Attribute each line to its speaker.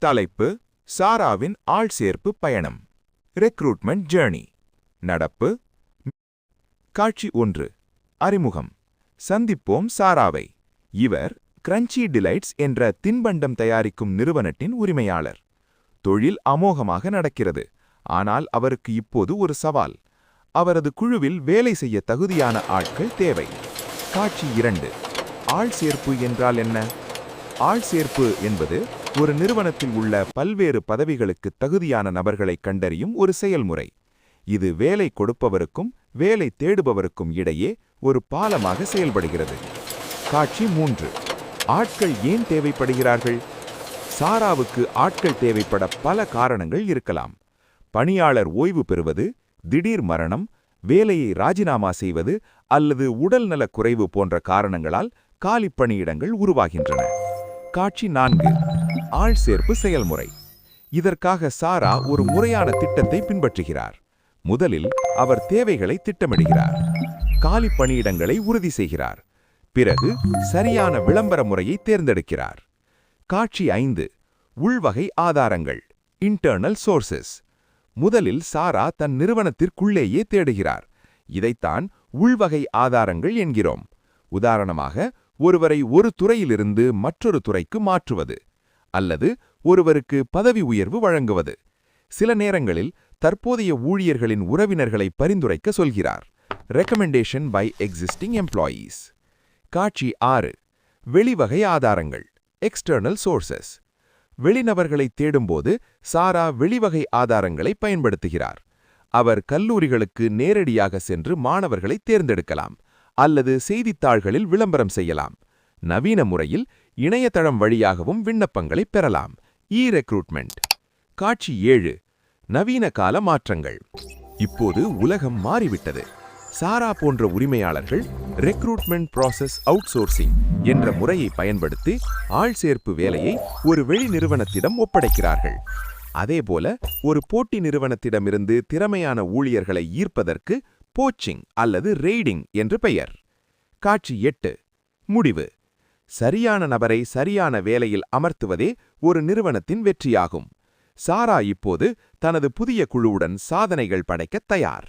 Speaker 1: தலைப்பு: சாராவின் ஆள்சேர்ப்பு பயணம். Recruitment journey. நடப்பு. காட்சி 1. அறிமுகம். சந்திப்போம் சாராவை. இவர் கிரன்ச்சி டிலைட்ஸ் என்ற தின்பண்டம் தயாரிக்கும் நிறுவனத்தின் உரிமையாளர். தொழில் அமோகமாக நடக்கிறது. ஆனால் அவருக்கு இப்போது ஒரு சவால். அவரது குழுவில் வேலை செய்ய தகுதியான ஆட்கள் தேவை. காட்சி 2. ஆள்சேர்ப்பு என்றால் என்ன? ஆள்சேர்ப்பு என்பது ஒரு நிறுவனத்தில் உள்ள பல்வேறு பதவிகளுக்கு தகுதியான நபர்களை கண்டறியும் ஒரு செயல்முறை. இது வேலை கொடுப்பவருக்கும் வேலை தேடுபவருக்கும் இடையே ஒரு பாலமாக செயல்படுகிறது. காட்சி 3. ஆட்கள் ஏன் தேவைப்படுகிறார்கள்? சாராவுக்கு ஆட்கள் தேவைப்பட பல காரணங்கள் இருக்கலாம். பணியாளர் ஓய்வு பெறுவது, திடீர் மரணம், வேலையை ராஜினாமா செய்வது அல்லது உடல்நலக் குறைவு போன்ற காரணங்களால் காலிப் பணியிடங்கள் உருவாகின்றன. காட்சி 4. ஆள்சேர்ப்பு செயல்முறை. இதற்காக சாரா ஒரு முறையான திட்டத்தை பின்பற்றுகிறார். முதலில் அவர் தேவைகளை திட்டமிடுகிறார். காலிப் பணியிடங்களை உறுதி செய்கிறார். பிறகு சரியான விளம்பர முறையை தேர்ந்தெடுக்கிறார். காட்சி 5. உள்வகை ஆதாரங்கள். Internal sources. முதலில் சாரா தன் நிறுவனத்திற்குள்ளேயே தேடுகிறார். இதைத்தான் உள்வகை ஆதாரங்கள் என்கிறோம். உதாரணமாக, ஒருவரை ஒரு துறையிலிருந்து மற்றொரு துறைக்கு மாற்றுவது, அல்லது ஒருவருக்கு பதவி உயர்வு வழங்குவது. சில நேரங்களில் தற்போதைய ஊழியர்களின் உறவினர்களை பரிந்துரைக்க சொல்கிறார். Recommendation by existing employees. காட்சி 6. வெளிவகை ஆதாரங்கள். External sources. வெளிநபர்களை தேடும்போது சாரா வெளிவகை ஆதாரங்களை பயன்படுத்துகிறார். அவர் கல்லூரிகளுக்கு நேரடியாக சென்று மாணவர்களை தேர்ந்தெடுக்கலாம், அல்லது செய்தித்தாள்களில் விளம்பரம் செய்யலாம். நவீன முறையில் இணையதளம் வழியாகவும் விண்ணப்பங்களை பெறலாம். ரெக்ரூட்மெண்ட். காட்சி 7. நவீன கால மாற்றங்கள். இப்போது உலகம் மாறிவிட்டது. சாரா போன்ற உரிமையாளர்கள் ரெக்ரூட்மெண்ட் ப்ராசஸ் அவுட்சோர்சிங் என்ற முறையை பயன்படுத்தி ஆள்சேர்ப்பு வேலையை ஒரு வெளி நிறுவனத்திடம் ஒப்படைக்கிறார்கள். அதேபோல ஒரு போட்டி நிறுவனத்திடமிருந்து திறமையான ஊழியர்களை ஈர்ப்பதற்கு போச்சிங் அல்லது ரெய்டிங் என்று பெயர். காட்சி 8. முடிவு. சரியான நபரை சரியான வேலையில் அமர்த்துவதே ஒரு நிறுவனத்தின் வெற்றியாகும். சாரா இப்போது தனது புதிய குழுவுடன் சாதனைகள் படைக்க தயார்.